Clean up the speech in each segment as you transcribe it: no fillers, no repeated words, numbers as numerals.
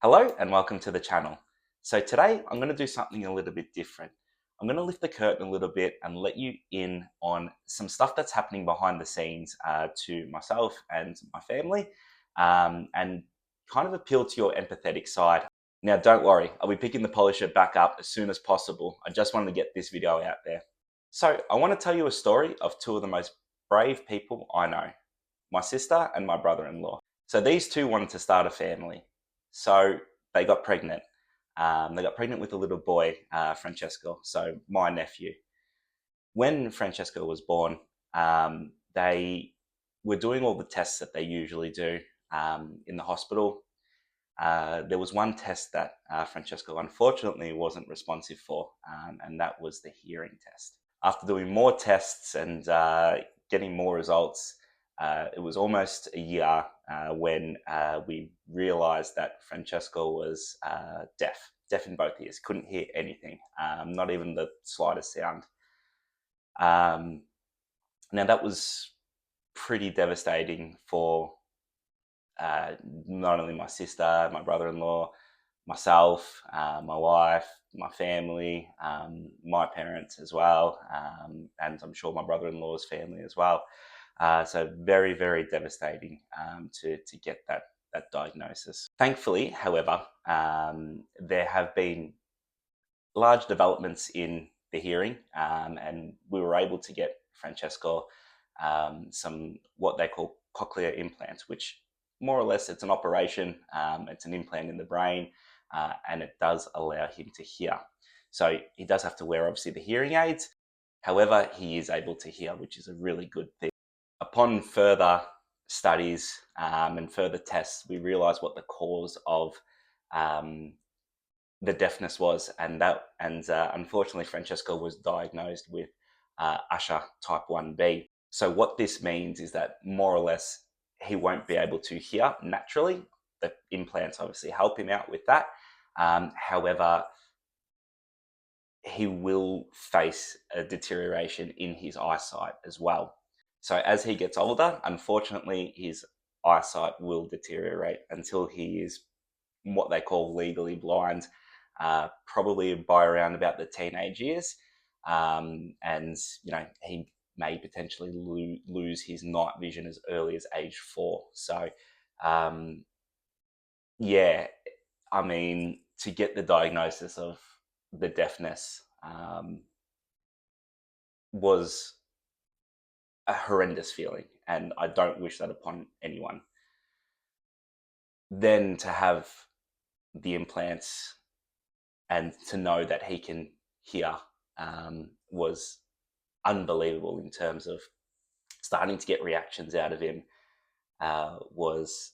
Hello and welcome to the channel. So today I'm going to do something a little bit different. I'm going to lift the curtain a little bit and let you in on some stuff that's happening behind the scenes to myself and my family, and kind of appeal to your empathetic side. Now don't worry, I'll be picking the polisher back up as soon as possible. I just wanted to get this video out there. So I want to tell you a story of two of the most brave people I know, my sister and my brother-in-law. So these two wanted to start a family. So they got pregnant. They got pregnant with a little boy, Francesco, so my nephew. When Francesco was born, they were doing all the tests that they usually do in the hospital. There was one test that Francesco unfortunately wasn't responsive for, and that was the hearing test. After doing more tests and getting more results, it was almost a year when we realized that Francesco was deaf in both ears, couldn't hear anything, not even the slightest sound. Now that was pretty devastating for not only my sister, my brother-in-law, myself, my wife, my family, my parents as well, and I'm sure my brother-in-law's family as well. So very, very devastating to get that diagnosis. Thankfully, however, there have been large developments in the hearing, and we were able to get Francesco some what they call cochlear implants, which more or less it's an operation. It's an implant in the brain, and it does allow him to hear. So he does have to wear obviously the hearing aids. However, he is able to hear, which is a really good thing. Upon further studies and further tests, we realized what the cause of the deafness was, and unfortunately Francesco was diagnosed with Usher type 1B. So what this means is that more or less he won't be able to hear naturally. The implants obviously help him out with that. However, he will face a deterioration in his eyesight as well. So as he gets older, unfortunately, his eyesight will deteriorate until he is what they call legally blind, probably by around about the teenage years. And, he may potentially lose his night vision as early as age 4. So, yeah, I mean, to get the diagnosis of the deafness was a horrendous feeling, and I don't wish that upon anyone. Then to have the implants and to know that he can hear was unbelievable in terms of starting to get reactions out of him. Was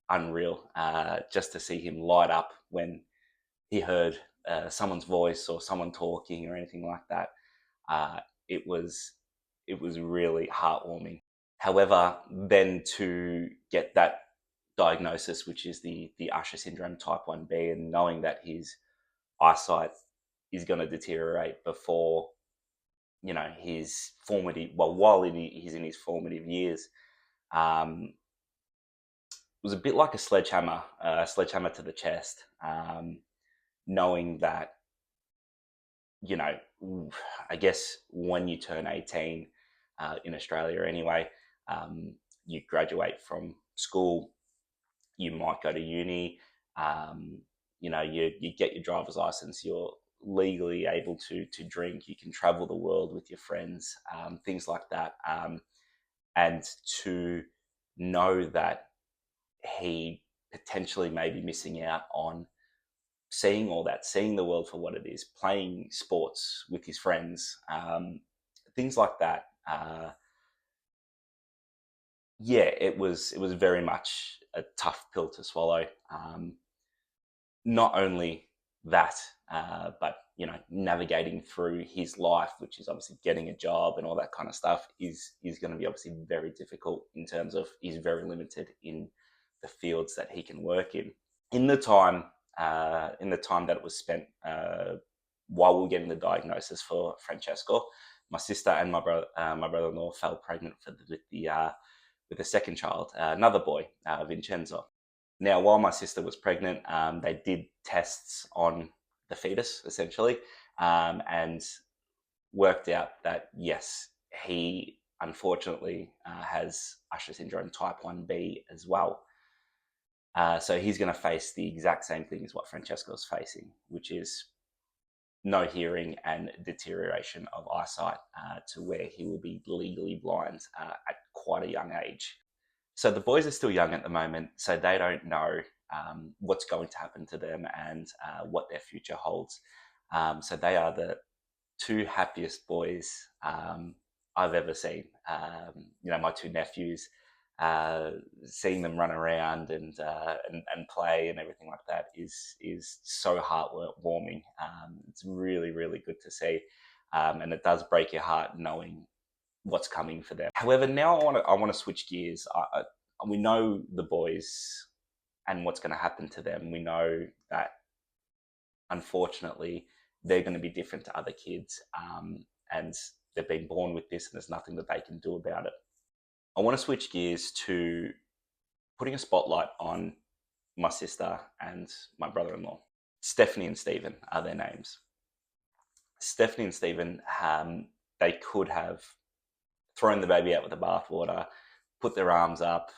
unreal. Just to see him light up when he heard someone's voice or someone talking or anything like that. It was really heartwarming. However, then to get that diagnosis, which is the Usher syndrome type 1B, and knowing that his eyesight is going to deteriorate before his formative, well, while he's in his formative years, was a bit like a sledgehammer to the chest, knowing that, I guess when you turn 18 in Australia anyway, you graduate from school, you might go to uni, you get your driver's license, you're legally able to drink, you can travel the world with your friends, things like that. And to know that he potentially may be missing out on seeing all that, seeing the world for what it is, playing sports with his friends, things like that. Yeah, it was very much a tough pill to swallow. Not only that, but navigating through his life, which is obviously getting a job and all that kind of stuff, is going to be obviously very difficult in terms of he's very limited in the fields that he can work in. In the time that it was spent while we were getting the diagnosis for Francesco, my sister and my brother-in-law fell pregnant with the second child, another boy, Vincenzo. Now, while my sister was pregnant, they did tests on the fetus, essentially, and worked out that, yes, he unfortunately has Usher syndrome type 1B as well. So he's going to face the exact same thing as what Francesco's facing, which is no hearing and deterioration of eyesight to where he will be legally blind at quite a young age. So the boys are still young at the moment, so they don't know what's going to happen to them and what their future holds. So they are the two happiest boys I've ever seen. My two nephews, seeing them run around and play and everything like that is so heartwarming. It's really, really good to see, and it does break your heart knowing what's coming for them. However, now I want to switch gears. We know the boys and what's going to happen to them. We know that unfortunately they're going to be different to other kids, and they've been born with this, and there's nothing that they can do about it. I want to switch gears to putting a spotlight on my sister and my brother-in-law. Stephanie and Stephen are their names. Stephanie and Stephen, they could have thrown the baby out with the bathwater, put their arms up,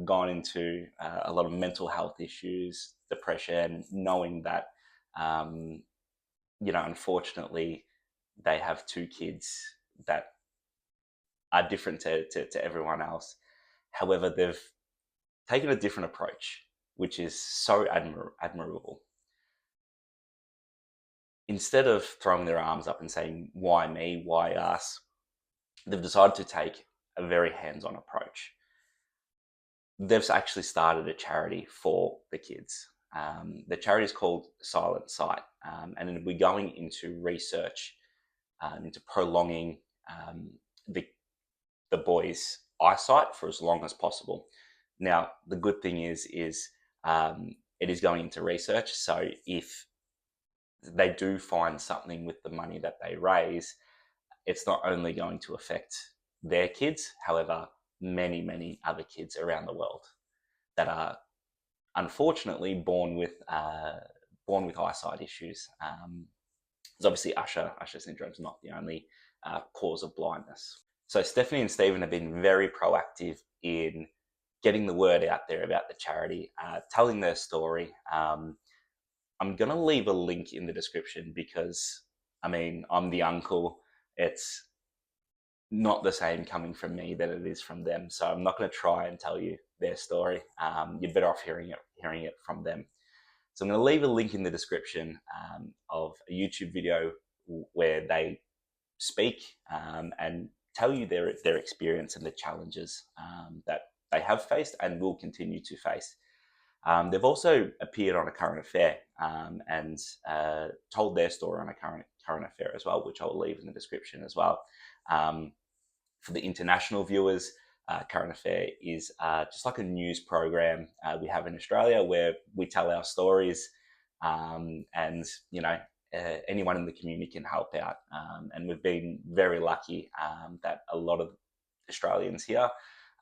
gone into a lot of mental health issues, depression, knowing that, unfortunately, they have two kids that are different to everyone else. However, they've taken a different approach, which is so admirable. Instead of throwing their arms up and saying, why me, why us, they've decided to take a very hands-on approach. They've actually started a charity for the kids. The charity is called Silent Sight, and we're going into research into prolonging the boys' eyesight for as long as possible. Now, the good thing is it is going into research. So if they do find something with the money that they raise, it's not only going to affect their kids, however, many, many other kids around the world that are unfortunately born with eyesight issues. Because obviously Usher syndrome is not the only cause of blindness. So Stephanie and Stephen have been very proactive in getting the word out there about the charity, telling their story. I'm going to leave a link in the description because, I'm the uncle. It's not the same coming from me than it is from them. So I'm not going to try and tell you their story. You're better off hearing it from them. So I'm going to leave a link in the description of a YouTube video where they speak and tell you their experience and the challenges that they have faced and will continue to face. They've also appeared on A Current Affair and told their story on A Current Affair as well, which I'll leave in the description as well. For the international viewers, Current Affair is just like a news program we have in Australia where we tell our stories, and anyone in the community can help out. And we've been very lucky that a lot of Australians here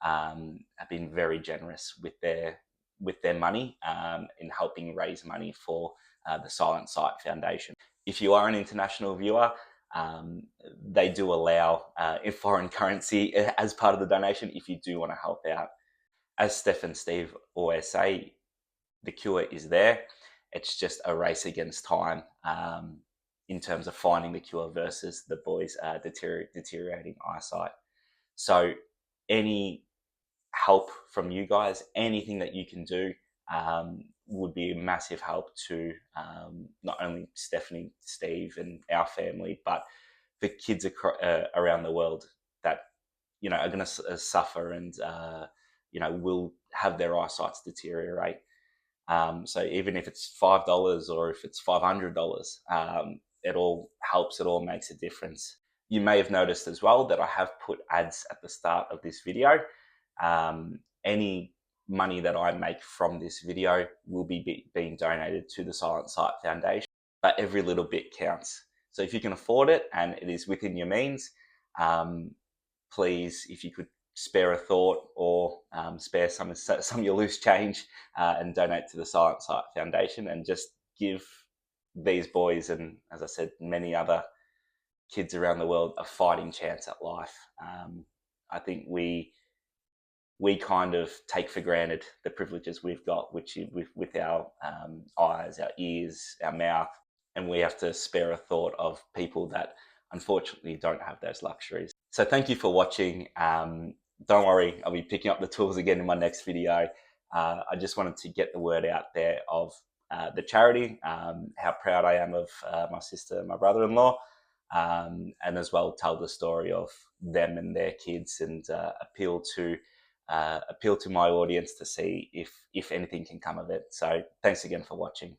have been very generous with their money in helping raise money for the Silent Sight Foundation. If you are an international viewer, they do allow in foreign currency as part of the donation if you do want to help out. As Steph and Steve always say, the cure is there. It's just a race against time in terms of finding the cure versus the boys' deteriorating eyesight. So any help from you guys, anything that you can do would be a massive help to not only Stephanie, Steve, and our family, but the kids around the world that are going to suffer and will have their eyesight deteriorate. So even if it's $5 or if it's $500, it all helps. It all makes a difference. You may have noticed as well that I have put ads at the start of this video. Any money that I make from this video will be being donated to the Silent Sight Foundation, but every little bit counts. So if you can afford it and it is within your means, please, if you could spare a thought, or spare some of your loose change, and donate to the Silent Sight Foundation, and just give these boys, and as I said, many other kids around the world, a fighting chance at life. I think we kind of take for granted the privileges we've got, which with our eyes, our ears, our mouth, and we have to spare a thought of people that unfortunately don't have those luxuries. So thank you for watching. Don't worry, I'll be picking up the tools again in my next video. I just wanted to get the word out there of the charity, how proud I am of my sister and my brother-in-law, and as well tell the story of them and their kids, and appeal to my audience to see if anything can come of it. So thanks again for watching.